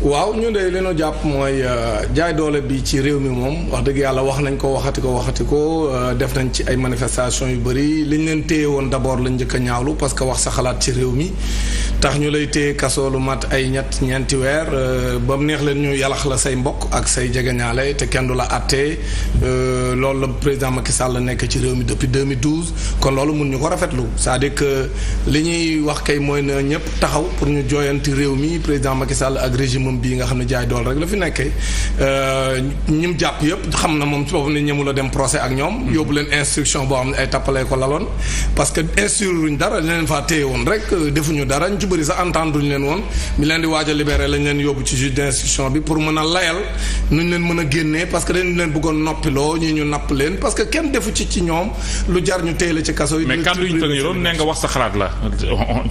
waaw ñu de li ñu jàpp mooy jaay doole bi ci réew mi moom wax dëgg yàlla wax nañ ko waxati ko def nañ ci ay manifestations yu bëri li ñu leen téye woon d'abord lañ njëkk a ñaawlu parce que wax sa xalaat ci réew mi tax ñu lay téye kaso lu mat ay ñeenti weer ba mu neex leen ñu yalax la say mbokk ak say jegeñaale te kenn du la àttee loolu la président Macky Sall la nekk ci réew mi depuis 2012 kon loolu mun ñu ko rafetlu c'est-à-dire que li ñuy wax kay mooy na ñëpp taxaw pour ñu jooyanti réew mi président Macky Sall ak régime bii nga xam ne jaay dool rek la fi nekkee ñim jàpp yëpp xam na moom ci boppam ne ñëmu la dem procès ak ñoom yóbbu leen instruction boo xam ne ay tappalee ko laloon parce que instruire dara leen faa téye woon rek defuñu dara ñu ci bëri sax entendre duñu leen woon mi leen di waaj a libéré lañ leen yóbbu ci juge d'instruction bi pour mën a layal nuñ leen mën a génnee parce que dañ leen bëggoon noppiloo ñii ñu napp leen parce que kenn defu ci ñoom lu jar ñu téye la ci kaso yi. mais kàddu yi ñu tënk nee nga wax sa xalaat la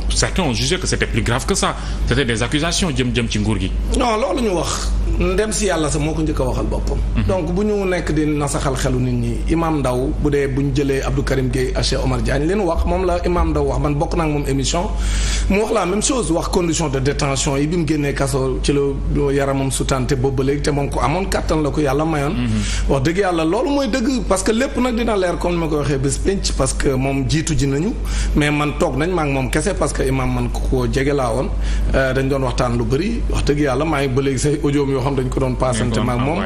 certains ont jugé que c'était plus grave que ça c'était des accusations jëm ci nguur gi. non loolu ñu wax ndem si yàlla sax moo ko njëkk a waxal boppam. donc bu ñu nekk di nasaxal xelu nit ñi Imam Ndaw bu dee bu ñu jëlee Abdou Karim Gueye ak Cheikh Omar Diagne leen wax moom la Imam Ndaw wax man bokk naa ak moom émission mu wax la même chose wax condition de détention yi bi mu génnee kaso ci la yaramam sutante boobu ba léegi te moom ko amoon kàttan la ko yàlla mayoon. wax dëgg yàlla loolu mooy dëgg parce que lépp nag dina leer comme ni ma ko waxee bés penc parce que moom jiitu ji nañu mais man toog nañ maa ngi moom kese parce que imam man ko jege laa woon dañ doon waxtaan lu bëri wax dëgg yàlla maa ngi ba léegi say audio yoo xam dañ ko doon paasante maag moom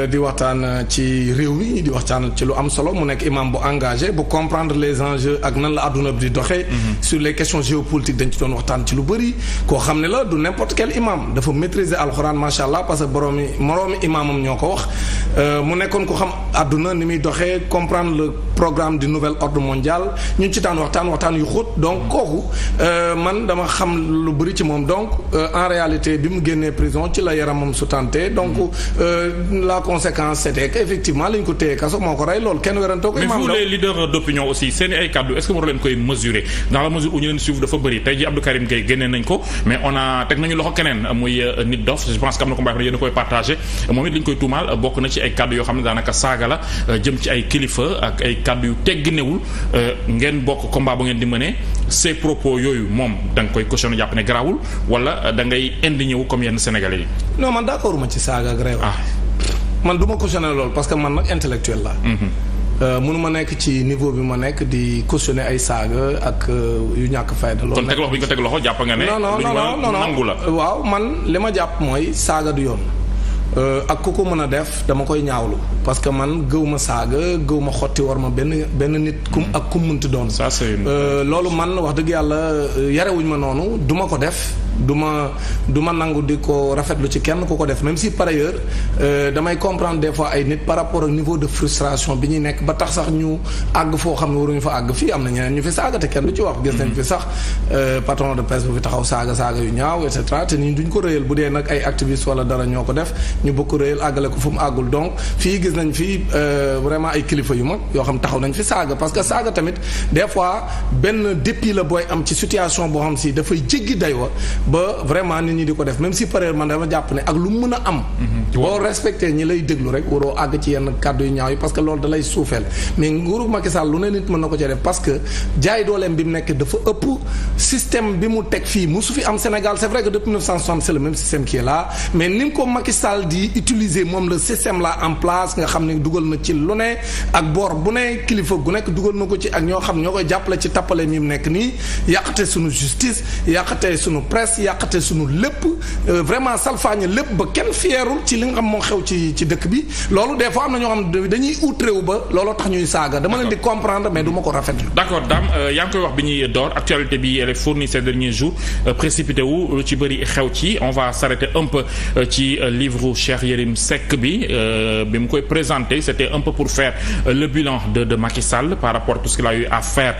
di waxtaan ci réew mi di waxtaan ci lu am solo mu nekk imam bu engagé bu comprendre les enjeux ak nan la adduna bi di doxee sur les questions géopolitiques dañ ci doon waxtaan ci lu bëri koo xam ne la du n'importe quel imam dafa maîtriser alxuraan macha allah parce que moroomi imamam ñoo ko wax mu nekkoon ko xam adduna ni muy doxee comprendre le programme du nouvel ordre mondial ñu ci daan waxtaan yu xóot donc kooku man dama xam lu bëri ci moom donc en réalité bi mu génnee prison ci la yaramam su tante donc la conséquence c'était que effectivement lañ ko téye kaso moo ko rey loolu kenn werantoo ko. mais vous les leaders d'opinion aussi seen ay kaddu est-ce que war leen koy mesurer dans la mesure où ñu leen suivre dafa bëri tey ji Abdou Karim Gueye génnee nañ ko mais on a teg nañu loxo keneen muy nit dof je pense que am na ko mbaax yéen a koy partagé moom it li ñu koy tuumaal bokk na ci ay kaddu yoo xam ne daanaka saaga la jëm ci ay kilifa ak ay kaddu yu tegginewul ngeen bokk combat bu ngeen di mëne ces propos yooyu moom da nga koy cautionné jàpp ne garaawul wala da ngay indi ñëw comme yenn Sénégalais yi. non man d'accord ma ci saaga ak réew. man du ma cautionné loolu parce que man nag intellectuel la. mënuma nekk ci niveau bi ma nekk di cautionner ay saaga ak yu ñàkk fayda loolu. kon teg loxo bi ñu ko teg loxo jàpp nga ne. non nangu la. waaw man li ma jàpp mooy saaga du yoon. ak ku ko mën a def dama koy ñaawlu parce que man gëw ma saaga gëw ma xotti war ma benn nit kum ak kum mënti doon. ça c'est loolu man wax dëgg yàlla yarewuñ ma noonu du ma ko def. du ma nangu di ko rafetlu ci kenn ku ko def même si par ailleurs damay comprendre des fois ay nit par rapport ak niveau de frustration bi ñuy nekk ba tax sax ñu àgg foo xam ne waruñu fa àgg fii am na ñeneen ñu fi saaga te kenn du ci wax. gis nañ fi sax patron de presse bu fi taxaw saaga yu ñaaw et cetera te nii duñ ko rëyal bu dee nag ay activistes wala dara ñoo ko def ñu bëgg ko rëyal àggale ko fu mu àggul donc fii gis nañ fi vraiment ay kilifa yu mag yoo xam taxaw nañ fi saaga parce que saaga tamit des fois benn dépit la booy am ci situation boo xam si dafay jéggi daywa ba vraiment nit ñi di ko def même si pareil man dama jàpp ne ak lu mën a am. boo respecté ñi lay déglu rek waroo àgg ci yenn kàddu yu ñaaw yi parce que loolu da lay suufeel mais nguuru Macky Sall lu ne nit mën na ko ci def parce que jaay dooleem bi mu nekk dafa ëpp système bi mu teg fii musu fi am Sénégal c'est vrai que depuis 1960 c'est le même système qui est là mais ni ko Macky Sall di utiliser moom le système là en place nga xam ne dugal na ci lu ne ak boor bu ne kilifa gu nekk dugal na ko ci ak ñoo xam ñoo koy jàppale ci tappale mi mu nekk nii yàqate suñu justice yàqate suñu presse yàqate suñu lépp vraiment salfaañe lépp ba kenn fierul ci li nga xam moo xew ci dëkk bi loolu des fois am na ñoo xam dañuy outréwu ba looloo tax ñuy saaga dama leen di comprendre mais du ma ko rafetlu. d'accord Dame yaa ngi koy wax bi ñuy door actualité bi elle est fournie ces derniers jours précipité wu lu ci bëri xew ci on va s'arrêter un peu ci livre Cheikh Yérim Seck bi mu koy présenter c'était un peu pour faire le bilan de Macky Sall par rapport à tout ce qu'il a eu à faire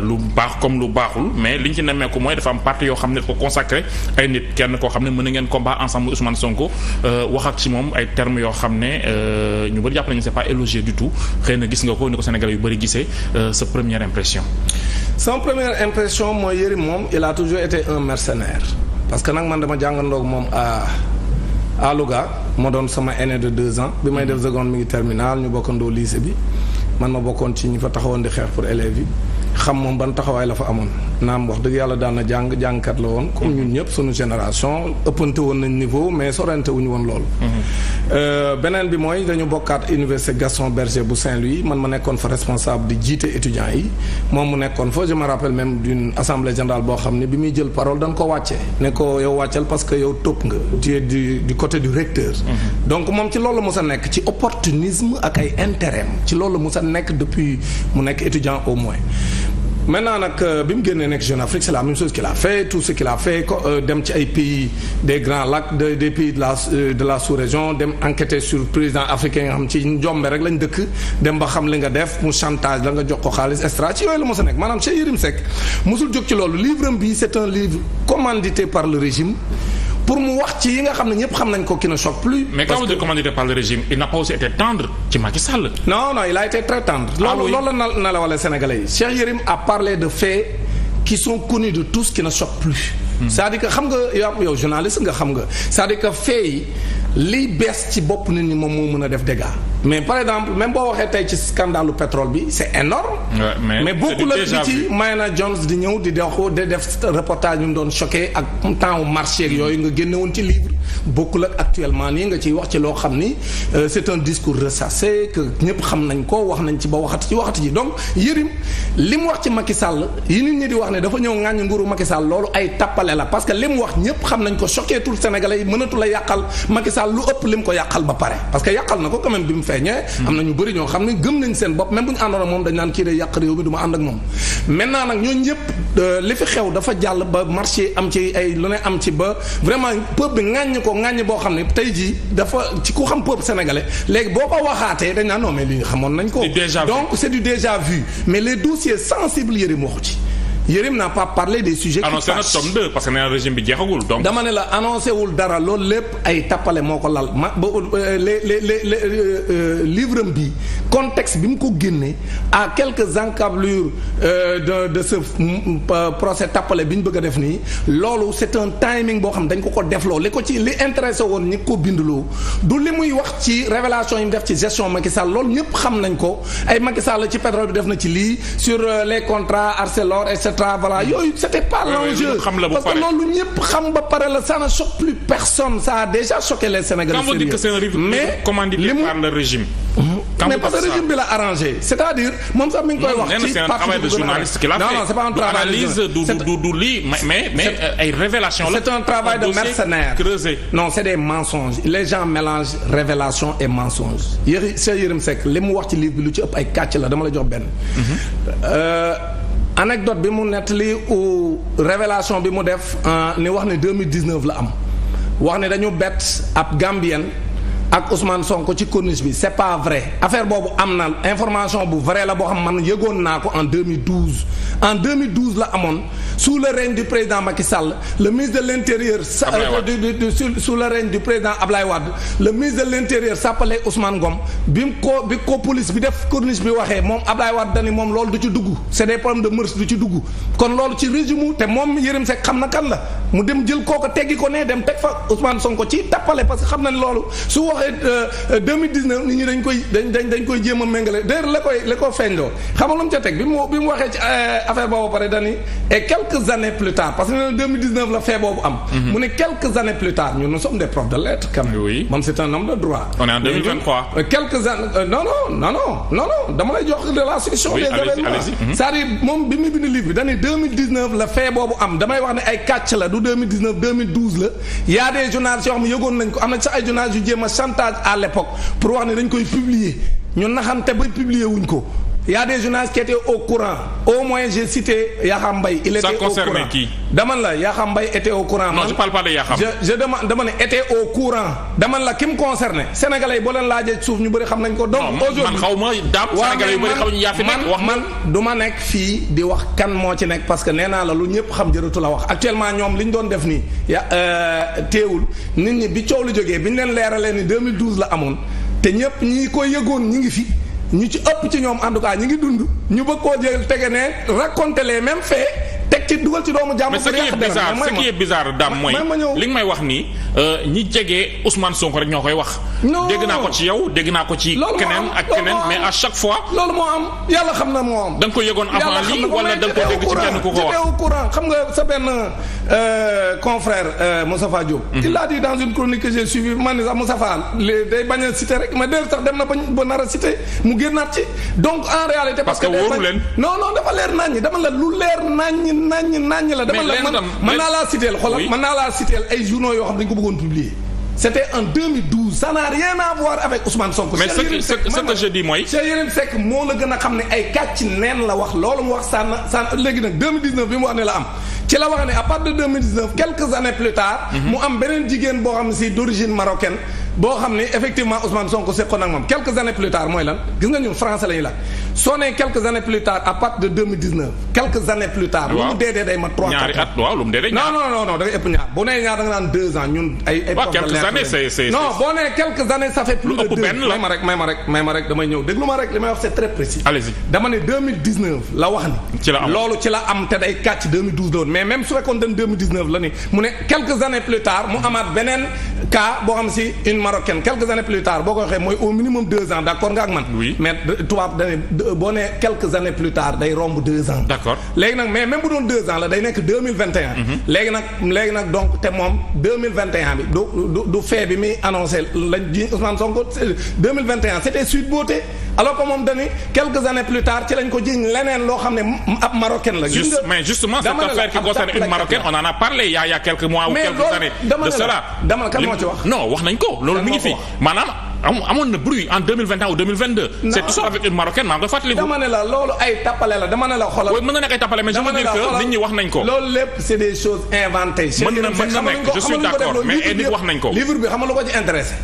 lu baax comme lu baaxul mais liñ ci nemmeeku mooy dafa am parti yoo xam ne ko consacré ay nit kenn koo xam ne mën na ngeen combat ensemble Ousmane Sonko wax ak ci moom ay termes yoo xam ne ñu bëri jàpp nañu c'est pas élogieux du tout xëy na gis nga ko ni ko Sénégalais yu bëri gisee sa première impression. sama première impression mooy Yérim moom il a toujours été un mercenaire parce que nag man dama jàngandoog moom à Louga moo doon sama aîné de 2 ans bi may def seconde mi ngi terminal ñu bokkandoo lycée bi man ma bokkoon ci ñi fa taxawoon di xeex pour élèves yi xam moom ban taxawaay la fa amoon naam wax dëgg yàlla daan na jàngkat la woon comme ñun ñëpp sunu génération ëppante woon nañ niveau mais sorante wuñu woon loolu. beneen bi mooy dañu bokkaat université Gaston Berger bu Saint-Louis man ma nekkoon fa responsable di jiite étudiants yi moom mu nekkoon fa je me rappelle même d'une assemblée générale boo xam ne bi muy jël parole dañ ko wàccee ne ko yow wàccal parce que yow topp nga tu es du côté du recteur. donc moom ci loolu la mos a nekk ci opportunisme ak ay intérêt ci loolu la mos a nekk depuis mu nekk étudiant au moins. maintenant nag bi mu génnee nekk Jeune Afrique c'est la même chose qu'il a fait tout ce qu'il a fait dem ci ay pays des grands lacs des pays de la sous-région dem enquêter sur président africain nga xam ci njombe rek lañ dëkk dem ba xam li nga def mu chantage la nga jox ko xaalis extra ci yooyu la mos a nekk maanaam Cheikh Yérim Seck mosul jóg ci loolu livre am bi c'est un livre commandité par le régime pour mu wax ci yi nga xam ne ñëpp xam nañ ko qui ne choque plus. mais quand vous dites commandité par le régime il n'a pas aussi été tendre ci Macky Sall. non il a été très tendre. loolu na la wala Sénégalais yi Cheikh Yérim a parlé de faits qui sont connus de tous qui ne choquent plus. c'est-à-dire que xam nga yow journaliste nga xam nga c'est-à-dire que faits yi liy bees ci bopp nit ñi moom moo mën a def dégâts. mais par exemple même boo waxee tey ci scandalu pétrole bi c'est énorme. mais beaucoup la bi ci Mayna Jones di ñëw di def reportage bi mu doon choqué ak temps marché yooyu nga génne woon ci livre bokkul ak actuellement nii nga ciy wax ci loo xam ni c'est un discours ressassé que ñëpp xam nañ ko wax nañ ci ba waxati ji donc Yérim li mu wax ci Macky Sall yi nit ñi di wax ne dafa ñëw ŋàññi nguuru Macky Sall loolu ay tappale la parce que li mu wax ñëpp xam nañ ko choqué tout Sénégalais yi mënatu la yàqal Macky Sall lu ëpp li mu ko yàqal ba pare parce que yàqal na ko quand même bi mu feeñee. am na ñu bëri ñoo xam ne gëm nañ seen bopp même bu ñu àndoon ak moom dañ naan kii day yàq réew mi du ma ànd ak moom maintenant nag ñooñu ñëpp li fi xew dafa jàll ba marché am ci ay lu ne am ci ba vraiment peuple bi ŋàññ ko ŋàññ boo xam ne tey jii dafa ci ku xam peuple sénégalais léegi boo ko waxaatee dañ naan non mais lii xamoon nañ ko donc c'est du déjà vu mais les dossiers sensibles Yérim waxu ci Yérim n'a pas parlé des sujets qui fâchent. Annoncé na tome 2 parce que nee na régime bi jeexagul donc. dama ne la annoncé wul dara loolu lépp ay tappale moo ko lal livre bi contexte bi mu ko génnee à quelques encablures de ce procès tappale bi ñu bëgg a def nii loolu c'est un timing boo xam dañ ko defloo li ko ci li intéressé woon ñi ko bindloo du li muy wax ci révélation yi mu def ci gestion Macky Sall loolu ñëpp xam nañ ko ay Macky Sall ci pétrole bi def na ci lii sur les contrats Arcelor etc. voilà yooyu c'était pas l'enjeu parce que loolu ñëpp xam ba pare la ça ne choque plus personne ça a déjà choqué les Sénégalais. Quand vous dites que c'est un livre commandité par le régime. mais parce que régime bi la arrangé c'est-à-dire moom sax mi ngi koy wax ci c'est un travail de journaliste qu'il a fait. non c'est pas un travail analyse du lii mais ay révélation la. c'est un travail de mercenaire creusé. non c'est des mensonges les gens mélangent révélation et mensonge Cheikh Yérim Seck li mu wax ci livre bi lu ci ëpp ay kàcc la dama la jox benn. anecdote bi mu nettali ou révélation bi mu def ni wax ne 2019 la am wax ne dañu bett ab Gambien ak Ousmane Sonko ci corniche bi c'est pas vrai affaire boobu am na information bu vrai la boo xam man yëgoon naa ko en 2012 la amoon sous le règne du président Macky Sall le ministre de l'intérieur sous le règne du président Ablaye Wade le ministre de l'intérieur s'appelait Ousmane Ngom bi ko police bi def corniche bi waxee moom Ablaye Wade dani moom loolu du ci dugg c'est des problèmes de mœurs du ci dugg kon loolu ci régime te moom Yérim Seck xam na kan la mu dem jël kooko teggi ko ne dem teg fa Ousmane Sonko ci tappale parce que xam nañ loolu su waxee 2019 nit ñi dañ koy jéem a méngale d'ailleurs la koy feeñloo xam nga lu mu ca teg bi mu waxee ci affaire boobu pare dani et quelques années plus tard parce que 2019 la fee boobu am. mu ne quelques années plus tard nous sommes des profs de lettres quand même. oui moom c'est un homme de droit. on est en 2023. quelques années non dama lay jox de la succession des événements. c'est-à-dire moom bi mu bind livre bi dañuy 2019 la fee boobu am damay wax ne ay kàcc la du 2019 2012 la y a des journalistes yoo xam ne yëgoon nañ ko am na sax ay journalistes yu jéem a chantage à l'époque pour wax ne dañ koy publier ñu naxante ba publier wuñ ko. Il y a des journalistes qui étaient au courant. Au moins, j'ai cité Yakham Mbaye. Il était au courant. Ça concerne qui? Demande là, Yakham Mbaye était au courant. Non, je parle pas de Yakham. Je demande était au courant. Demande là, qui me concerne? Sénégalais, bo len laajee suuf ñu bëri xam nañ ko. Donc aujourd'hui man xawma daam Sénégalais yu bëri xam ñu yaa fi nekk wax man du ma nekk fii di wax kan moo ci nekk parce que nee naa la lu ñëpp xam jërëtu la wax actuellement ñoom li ñu doon def nii teewul nit ñi bi coow lu jógee bi ñu leen leeralee ni 2012 la amoon te ñëpp ñi ko yëgoon ñi ngi fi. ñu ci ëpp ci ñoom en tout cas ñu ngi dund ñu bëgg koo jël tege ne raconter les mêmes faits teg ci dugal ci doomu jàmm. mais ce qui est bizarre Dame mooy li nga may wax nii ñi jege Ousmane Sonko rek ñoo koy wax dégg naa ko ci yow dégg naa ko ci keneen ak keneen mais à chaque fois loolu moo am yàlla xam na moo am. da nga ko yëgoon avant lii wala da nga ko dégg ci kenn ku ko wax au courant xam nga sa benn confrère Moustapha Diop. il l'a dit dans une chronique que j'ai suivie man sax Moustapha day bañ a citer rek mais d'ailleurs sax dem na ba nar a citer mu génnaat ci donc en réalité. parce que wóoru leen non dafa leer naññi dama la lu leer naññi la. dama la mën naa laa citer xoolal mën naa laa citer ay journaux yoo xam dañu ko bëggoon publier. C'était en 2012 ça n'a rien à voir avec Ousmane Sonko. mais ce que je dis mooy. Cheikh Yérim Seck moo la gën a xam ne ay kàcc neen la wax loolu mu wax sànn léegi nag 2019 bi mu wax ne la am ci la wax ne à partir de 2019 quelques années plus tard. mu am beneen jigéen boo xam ne si d'origine marocaine boo xam ne effectivement Ousmane Sonko seqoon ak moom quelques années plus tard mooy lan gis nga ñun français la ñuy la soo nee quelques années plus tard à partir de 2019 quelques années plus tard. lu mu dee day ma 3 ñaari at waaw lu mu dee ñaar non da ngay ëpp ñaar bu nee ñaar da nga naan 2 ans ñun ay quelques années c'est non boo nee quelques années ça fait plus de 2 la may ma rek damay ñëw déglu ma rek li may wax c'est très précis. allez-y dama ne 2019 la wax ni. ci la am loolu ci la am te day kàcc 2012 la woon mais même su fekkoon dañ 2019 la ni mu ne quelques années plus tard mu amaat beneen cas boo xam si une marocaine quelques années plus tard boo ko waxee mooy au minimum 2 ans d'accord nga ak man. oui mais tubaab dañuy boo nee quelques années plus tard day romb 2 ans. d'accord léegi nag mais même bu doon 2 ans la day nekk 2021. léegi nag donc te moom 2021 bi du fait bi muy annoncé lañ ji Ousmane Sonko 2021 c'était Sweet Beauté alors que moom dañuy quelques années plus tard ci lañ ko jiñ leneen loo xam ne ab marocaine la. mais justement cette affaire qui concerne une marocaine on en a parlé il y a quelques mois ou quelques années de cela. dama kan moo ci wax. non wax nañ ko loolu mi ngi fi maanaam. amoon na bruit en 2021 ou 2022. c'est tout ça avec une marocaine maa ngi koy fàttaliku. dama ne la loolu ay tappale la dama ne la xoolal. oui mën na nekk ay tappale mais je veux dire que nit ñi wax nañ ko. loolu lépp c'est des choses inventées. mën na nekk je suis d'accord mais ay nit wax nañ ko. livre bi xam nga lu ko ci intéressé.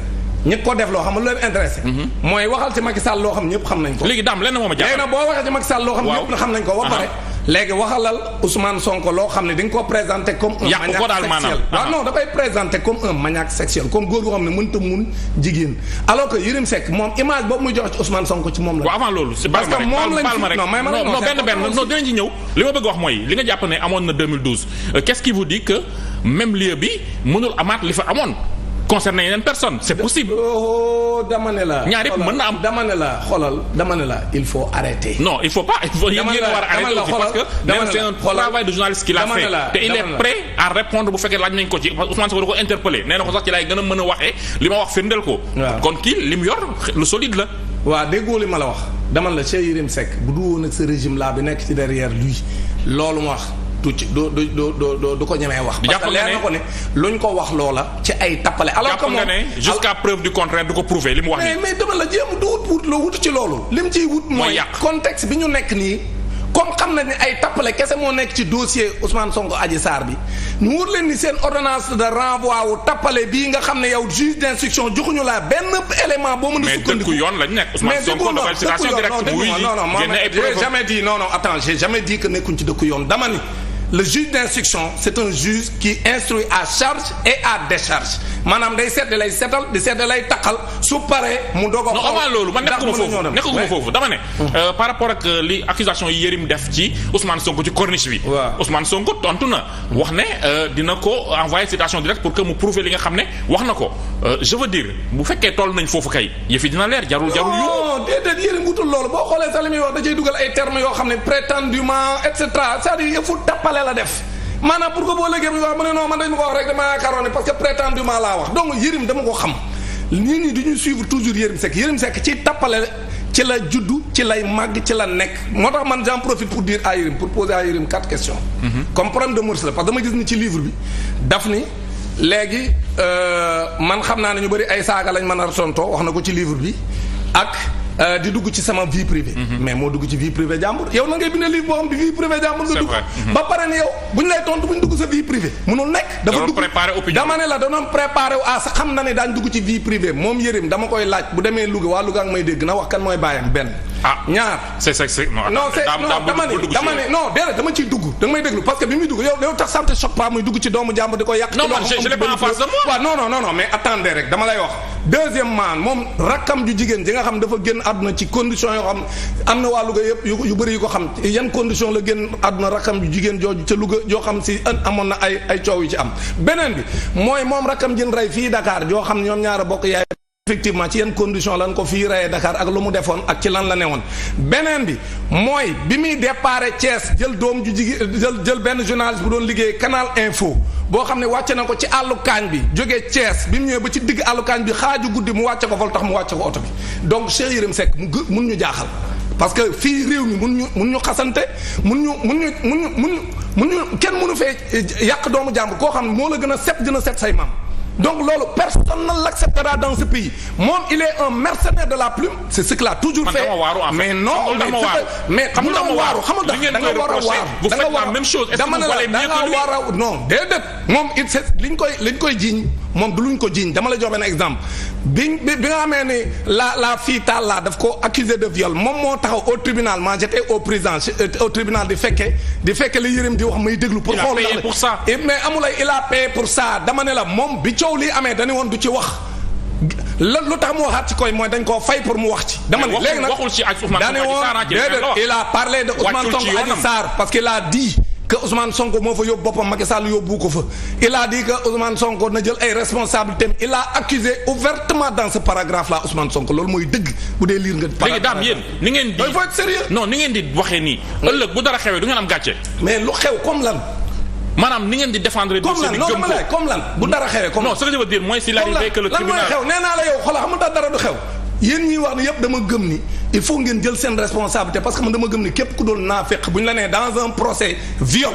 ñi ko def loo xam nga lu leen intéressé. mooy waxal ci Macky Sall loo xam ñëpp xam nañ ko. léegi daam lenn moo ma jàpp. léegi nag boo waxee ci Macky Sall loo xam ñëpp xam nañ ko ba pare. léegi waxalal Ousmane Sonko loo xam ne di nga ko présenter comme un maniaque sexuel waaw non dafay présenter comme un maniaque sexuel comme góor goo xam ne mënta mun jigéen alors que Yérim Seck moom image boobu muy joxe ci Ousmane Sonko ci moom la. waaw avant loolu c'est parce que moom lañ fi non benn dinañ ci ñëw li ma bëgg wax mooy li nga jàpp ne amoon na 2012 qu'est-ce qui vous dit que même lieu bi mënul amaat li fa amoon concernant yeneen personne c'est possible. dama ne la. ñaar yëpp mën na am dama ne la xoolal dama ne la il faut arrêter. non il faut pas il faut yéen war a arrêter aussi parce que même c'est un travail de journaliste qu'il a fait te il est prêt à répondre bu fekkee laaj nañ ko ci Ousmane Sonko da ko interpeller nee na ko sax ci laay gën a mën a waxee li ma wax firndeel ko. kon kii li mu yor lu solide la. waaw déggoo li ma la wax dama la Cheikh Yérim Seck bu du woon ak ce régime là bi nekk ci derrière lui loolu ma wax. du ko ñemee wax. parce que leer na ko ne luñ ko wax loola ci ay tappale. alors que moom jàpp nga ne jusqu'à preuve du contraire du ko prouver li mu wax nii. mais dama la jéem du wut loo wut ci loolu. lim ciy wut mooy contexte bi ñu nekk nii. comme xam nañ ne ay tappale kese moo nekk ci dossier Ousmane Sonko Adji Sarr bi ñu wut leen ni seen ordonnance de renvoi wu tappale bii nga xam ne yow juge d'instruction joxuñu la benn élément boo mën a sukkandiku. mais dëkku yoon lañ nekk Ousmane Sonko dafa citation directe muy génne ay preuves. j'ai jamais dit non attends j'ai jamais dit que nekkuñ ci dëkku yoon dama ni le juge d'instruction c'est un juge qui instruit à charge et à décharge maanaam day seet lay seetal di seet lay taqal su paree mu doog a. non avant loolu man nekkuma foofu dama ne. par rapport ak li accusation yi Yérim def ci Ousmane Sonko ci corniche bi. waaw Ousmane Sonko tontu na wax ne dina ko envoyer citation directe pour que mu prouver li nga xam ne wax na ko je veux dire bu fekkee toll nañ foofu kay yëf yi dina leer jarul yu. non déedéet Yérim wutul loolu boo xoolee sax li muy wax da cay dugal ay termes yoo xam ne prétendument et cetera c'est-à-dire yëfu tappale la def. maanaam pour que boo léegi wax mu ne non man dañ ma ko wax rek dama yaakaaroon ne parce que prétendument laa wax donc Yérim dama ko xam nit ñi du ñu suivre toujours Yérim Seck ci tappale ci la juddu ci lay màgg ci la nekk moo tax man j'en profite pour dire à Yérim pour poser à Yérim 4 questions. comme problème de mœurs la parce que dama gis ni ci livre bi daf ni léegi man xam naa ne ñu bëri ay saaga lañ mën a tontoo wax na ko ci livre bi ak. di dugg ci sama vie privée. mais moo dugg ci vie privée jàmbur yow na ngay bind livre boo xam di vie privée jàmbur nga dugg ba pare ne yow bu ñu lay tontu bu ñu dugg sa vie privée mënul nekk dafa dugg dama ne la danoon préparé wu sax xam na ne daañ dugg ci vie privée moom Yérim dama koy laaj bu demee Louga waa Louga ak may dégg na wax kan mooy baayam benn ñaar dama ne non déedéet dama ciy dugg da nga may déglu parce que bi muy dugg yow tax ça te choque pas muy dugg ci doomu jàmbur di ko yàq non man je l'ai pas en face de moi waaw non mais attendez rek dama lay wax deuxièmement moom rakkam ju jigéen ji nga xam dafa génn àdduna ci condition yoo xam am na waa Louga yëpp yu bëri yu ko xam yan condition la génn àdduna rakkam ju jigéen jooju ca Louga yoo xam si amoon na ay coow yu ci am beneen bi mooy moom rakkam jën rey fii Dakar joo xam ñoom ñaara bokk yaay effectivement ci yenn condition lan ko fii rayee Dakar ak lu mu defoon ak ci lan la newoon. beneen bi mooy bi muy départ Thiès jël doom ju jigéen jël benn journaliste bu doon liggéey Canal Info boo xam ne wàcce na ko ci àllu kaañ bi jógee Thiès bi mu ñëwee ba ci digg àllu kaañ bi xaaju guddi mu wàcce ko fa lu tax mu wàcce ko oto bi donc Cheikh Yérim Seck mun ñu jaaxal. parce que fii réew mi mun ñu xasante mun ñu kenn mënu fee yàq doomu jàmbur koo xam ne moo la gën a set say maam donc loolu personne ne l'acceptera dans ce pays moom il est un mercenaire de la plume c'est ce qu'il a toujours fait mais non mais xam nga waaru xamul tax da nga war a waaru vous faites la même chose est-ce que vous valez mieux que lui war a non déedéet moom il c'est liñ koy jiiñ moom du luñ ko jiiñ dama la jox benn exemple bi nga xamee ni la fille Talla daf ko accusé de viol moom moo taxaw au tribunal moi j'étais au tribunal di fekke li Yérim di wax may déglu pour xool mais amulay il a payé pour ça dama ne la moom bi coow lii amee dañu woon du ci wax lu tax mu waxaat ci koy mooy dañ koo fay pour mu wax ci dama ne léegi nag waxul ci Ousmane Sonko il a parlé de Ousmane Sonko Adji Sarr parce qu'il a dit que Ousmane Sonko moo fa yóbbu boppam Macky Sall yóbbu ko fa il a dit que Ousmane Sonko na jël ay responsabilités il a accusé ouvertement dans ce paragraphe là Ousmane Sonko loolu mooy dëgg bu dee lire nga. léegi daam yéen ni ngeen di il faut être sérieux non ni ngeen di waxee nii. ëllëg bu dara xewee du ngeen am gàcce. mais lu xew comme lan. maanaam ni ngeen di défendre. comme lan non dama lay comme lan bu dara xewee comme non ce que je veux dire mooy s'il arrive que le tribunal lan mooy xew nee naa la yow xoolal xam nga dara du xew. yéen ñiy wax ne yëpp dama gëm ni il faut ngeen jël seen responsabilité parce que man dama gëm ni képp ku doon naafeq bu ñu la nee dans un procès viol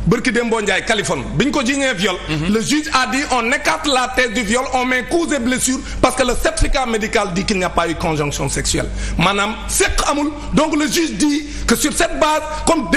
bërki Dembo Ndiaye Californie bi ñu ko jiiñee viol le juge a dit on écarte la thèse du viol on met cause et blessure parce que le certificat médical dit qu'il n'y a pas eu conjonction sexuelle maanaam seq amul donc le juge dit que sur cette base comme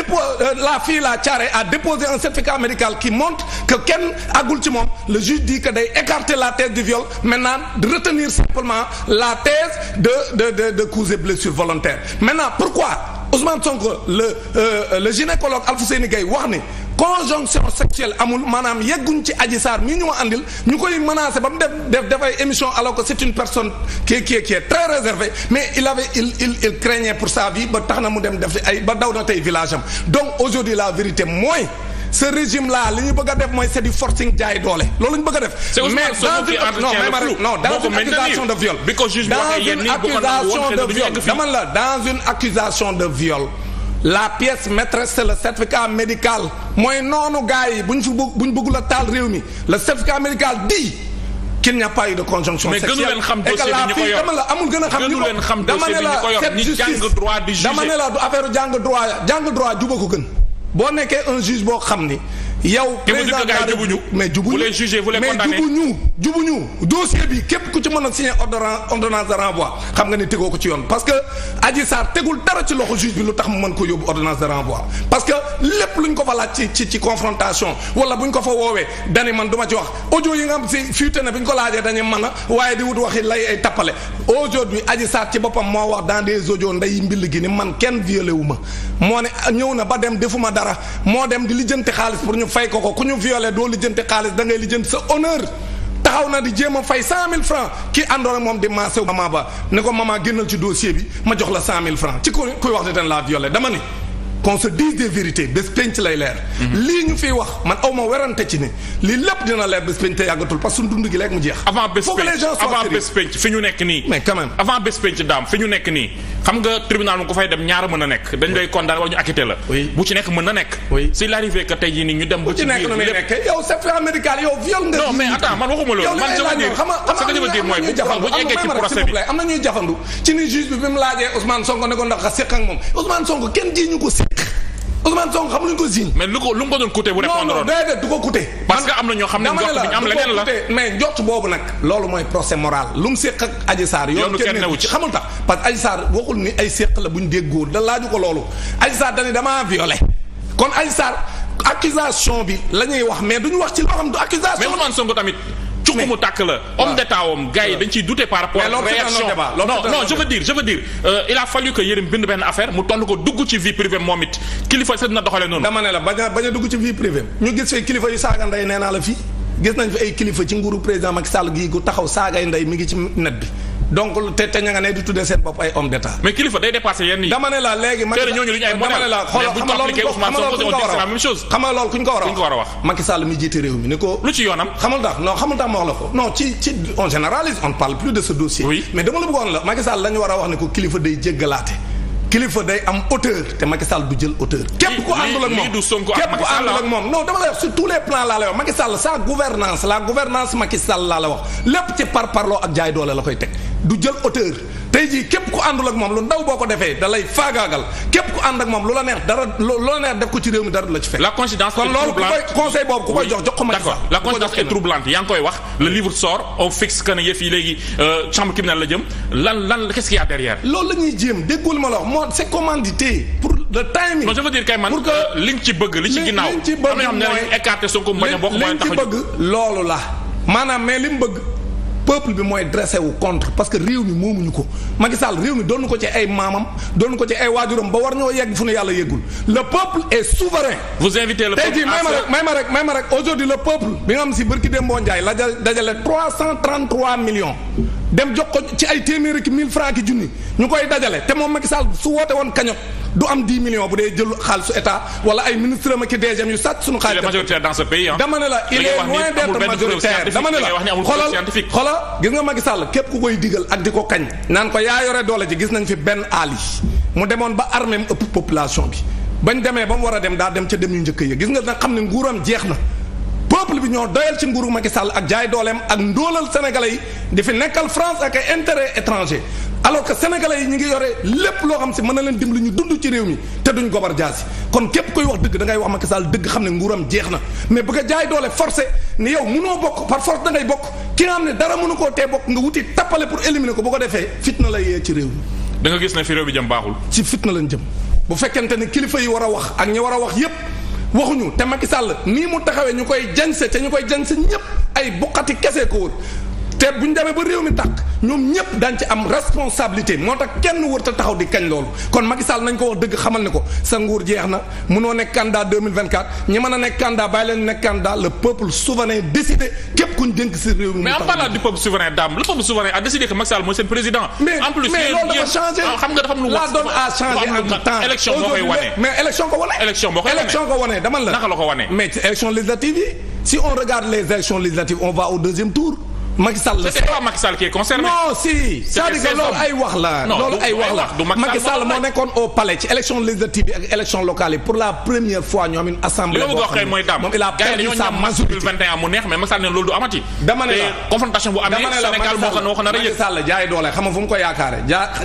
la fille la Thiaré a déposé un certificat médical qui montre que kenn àggul ci moom le juge dit que day écarter la thèse du viol maintenant de retenir simplement la thèse de cause et blessure volontaire maintenant pourquoi Ousmane Sonko le gynécologue Alfousseyni Gaye wax ni conjonction sexuelle amul maanaam yegguñ ci Adji Sarr mi ñu ma andil ñu koy menacé ba mu def ay émission alors que c'est une personne qui est très réservée mais il craignait pour sa vie ba tax na mu dem def ay ba daw na tey village am donc aujourd'hui la vérité mooy ce régime là li ñu bëgg a def mooy c'est du forcing jaay doole loolu ñu bëgg a def. mais dans une accusation de viol. dama la dans une accusation de viol. la pièce maîtresse c'est le certificat médical mooy noonu gars yi bu ñu bëggul a taal réew mi le certificat médical dit qu'il n'y a pas eu de conjonction sexuelle. mais gënu leen xam dossier bi ñu ko yor dama la amul gën a xam gënu leen xam dossier bi ñu ko yor ñi jàng droit di juger dama ne la du affaire jàng droit juba ko gën boo nekkee un juge boo xam ni yow président mais jubuñu mais jubuñu dossier bi képp ku ci mën a signer ordonnance de renvoi xam nga ni tegoo ko ci yoon parce que Adji Sarr tegul dara ci loxo juge bi lu tax mu mën ko yóbbu ordonnance de renvoi parce que lépp luñ ko fa laaj ci confrontation wala buñ ko fa woowee dani man du ma ci wax audio yi nga xam si fuité na bi ñu ko laajee dañu mën a waaye di wut waxi lay ay tappale aujourd'hui Adji Sarr ci boppam moo wax dans des audios nday mbill gi ni man kenn violé wu ma moo ne ñëw na ba dem defuma dara moo dem di lijjanti xaalis pour ñu fay ko ku ñu violé doo lijjanti xaalis da ngay lijjanti sa honneur taxaw na di jéem a fay 100 000 francs ki àndoon ak moom di maase maman ba ne ko maman génnal ci dossier bi ma jox la 100 000 francs ci kuy wax ne la violé dama ni qu'on se dise des vérités bés penc lay leer. lii ñu fiy wax man aw ma werante ci ne lii lépp dina leer bés penc te yàggatul parce que suñu dund gi léegi mu jeex. avant bés penc fi ñu nekk nii. mais quand même avant bés penc daam fi ñu nekk nii xam nga tribunal mu ko fay dem ñaara mën a nekk. dañ lay condamné wala ñu acquitté la. bu ci nekk mën na nekk. s'il arrive que tey jii nii ñu dem. ba ci biir bu ci nekk lépp yow certificat médical yow viol nga. non mais attends man waxuma loolu. man am na ñuy jafandu ci ni juge bi mu laajee Ousmane Sonko ne ko ndax séq ak moom Ousmane Sonko kenn ji ñu ko Ousmane Sonko xam luñ ko ziñ. mais lu ko doon coûté bu répondre non déedéet du ko coûté. parce que am na ñoo xam ne njort bi ñu am leneen la mais njort boobu nag. loolu mooy procès moral lu mu séq ak Adji Sarr yoonu kenn newu ci xamul tax parce que Adji Sarr waxul ni ay séq la buñ déggoo da laaju ko loolu Adji Sarr dañu damaa violé kon Adji Sarr accusation bi la ñuy wax mais duñu wax ci loo xam du accusation. mais Ousmane Sonko tamit. cukku mu tàkk la homme d'état wam gars yi dañ ciy douter par rapport à réaction non je veux dire il a fallu que Yérim bind benn affaire mu tontu ko dugg ci vie privée moom it kilifa sa dina doxale noonu. dama ne la bañ a dugg ci vie privée ñu gis fay kilifa yu saaga ndey nee naa la fii gis nañ fi ay kilifa ci nguuru président Macky Sall gii gu taxaw saagay ndey mi ngi ci net bi donc te ña nga ne di tuddee seen bopp ay homme d'état. mais kilifa day dépassé yenn yi. dama ne la léegi. Macky Sall ñooñu lu ñu ay modèle mais bu ñu ko appliqué Ousmane Sonko on dit c'est la même chose. xam nga loolu ku ñu ko war a wax. Macky Sall mi jiite réew mi ni ko. lu ci yoonam. xamul tax ma wax la ko non ci on généralise on parle plus de ce dossier. oui mais dama la bëggoon la Macky Sall la ñu war a wax ne ko kilifa day jéggalaate. kilifa day am hauteur te Macky Sall du jël hauteur. képp ku àndul ak moom non dama lay wax sur tous les plans laa lay wax Macky Sall sa gouvernance la gouvernance Macky Sall laa la wax lépp ci parparloo ak jaay doole la koy teg du jël hauteur. tey jii képp ku àndul ak moom lu ndaw boo ko defee da lay faagaagal képp ku ànd ak moom lu la neex def ko ci réew mi dara du la ci fekk. la coïncidence kon loolu conseil boobu ku koy jox ko Macky Sall. d'accord la coïncidence est troublante yaa ngi koy wax le livre sort on fixe que ne yëf yi léegi chambre criminelle la jëm lan qu'est-ce qu'il y a derrière. loolu la ñuy jéem déggul ma la wax moo c'est commandité pour le timing. non je veux dire kay man pour que liñ ci bëgg li ci ginnaaw am na ñoo xam ne dañuy écarter Sonko bañ a bokk mooy tax a bëgg loolu la maanaam mais li mu bëgg peuple bi mooy dressé wu contre parce que réew mi moomuñu ko Macky Sall réew mi doon ko ci ay maamam doon ko ci ay waajuram ba war ñoo yegg fu ne yàlla yeggul le peuple est souverain. vous invitez le peuple tey jii may ma rek aujourd'hui le peuple bi nga xam si barki Dembo Ndiaye la dajale 333 millions dem jox ko ci ay téeméeri ki 1000 francs ki junni ñu koy dajale te moom Macky Sall su woote woon cagnotte du am 10 millions bu dee jël xaalisu état wala ay ministre ma ki DGM yu sàcc suñu xaalis. il est majoritaire dans ce pays dama ne la il est loin d'être majoritaire dama ne la xoolal gis nga Macky Sall képp ku koy digal ak di ko kañ naan ko yaa yore doole ji gis nañ fi Ben Ali mu demoon ba armée mu ëpp population bi bañ demee ba mu war a dem daa dem ca dem yu njëkk yi gis nga nag xam ne nguuram jeex na peuple bi ñoo doyal ci nguuru Macky Sall ak jaay dooleem ak ndóolal sénégalais yi di fi nekkal France ak ay intérêt étranger alors que sénégalais yi ñu ngi yore lépp loo xam si mën na leen dimbali ñu dund ci réew mi te duñ gobar jaasi kon képp koy wax dëgg da ngay wax Macky Sall dëgg xam ne nguuram jeex na mais bëgg a jaay doole forcé ni yow mënoo bokk par force da ngay bokk ki nga xam ne dara mënu koo tee bokk nga wuti tappale pour éliminer ko bu ko defee fitna la yee ci réew mi. da nga gis ne fi réew bi jëm baaxul. ci fitna lañ jëm bu fekkente ne kilifa yi war a wax ak ñi war a wax yépp waxuñu te Macky Sall nii mu taxawee ñu koy jañse te ñu koy jañse ñépp ay buqati kese ko wër te bu ñu demee ba réew mi tàkk ñoom ñëpp daañu ci am responsabilité moo tax kenn wërta taxaw di kañ loolu kon Macky Sall nañ ko wax dëgg xamal ne ko sa nguur jeex na mënoo nekk candidat 2024 ñi mën a nekk candidat bàyyi leen nekk candidat le peuple souverain décidé képp ku ñu dénk si réew mi. mais en parlant du peuple souverain dame le peuple souverain a décidé que Macky Sall mooy seen président. en plus mais loolu dafa changé xam nga dafa am lu la donne a changé entre temps élection boo koy wane mais élection ko wane. élection boo koy wane élection ko wane dama la naka la ko wane. mais ci élection législative yi si on regarde les élections législatives on va au deuxième tour. Macky Sall la c'est pas Macky Sall qui est concerné. non si c'est-à-dire que loolu ay wax la. loolu ay wax la Macky Sall moo nekkoon au palais ci élection législative yi ak élection locale yi pour la première fois ñu am une assemblée. boo xam ne moom il a perdu sa majorité 2021 mu neex mais Macky Sall ne loolu du amati. dama ne la confrontation bu amee Sénégal moo ko nar a yëg. Macky Sall jaay doole xam nga fu mu ko yaakaare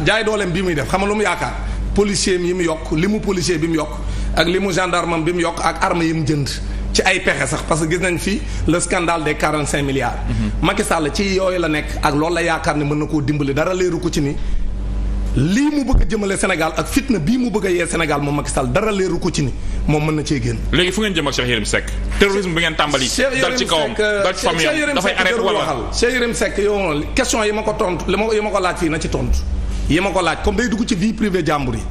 jaay dooleem bi muy def xam nga lu mu yaakaar policier yi mu yokk li mu policier bi mu yokk ak li mu gendarme bi mu yokk ak arme yi mu jënd. ci ay pexe sax parce que gis nañ fi le scandale des 45 milliards. Macky Sall ci yooyu la nekk ak loolu la yaakaar ne mën na koo dimbali dara leeru ko ci ni lii mu bëgg a jëmale Sénégal ak fitna bii mu bëgg a yee Sénégal moom Macky Sall dara leeru ko ci ni moom mën na cee génn. léegi fu ngeen jëm ak Cheikh Yérim Seck terrorisme bi ngeen tàmbali. dal ci kawam dal ci famille dafay arrêté wala Cheikh Yérim Seck yow question yi ma ko tontu yi ma ko laaj fii na ci tontu yi ma ko laaj comme day dugg ci vie privée jàmbur yi.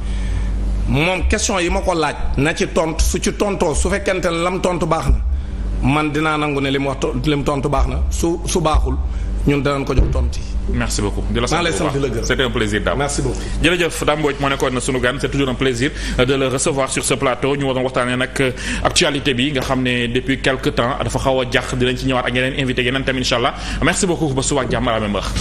moom question yi ma ko laaj na ci tontu su ci tontoo su fekkente ne lam tontu baax na man dinaa nangu ne li mu tontu baax na su baaxul ñun danañ ko jox tontu yi. merci beaucoup di la sant bu baax c'était un plaisir Dame. merci beaucoup jërëjëf Dame Mbodj moo nekkoon na sunu gan c'est toujours un plaisir de le recevoir sur ce plateau ñu waroon waxtaanee nag actualité bi nga xam ne depuis quelque temps dafa xaw a jax dinañ ci ñëwaat ak yeneen invité yeneen tamit incha allah merci beaucoup ba suba ak jàmm à la même heure.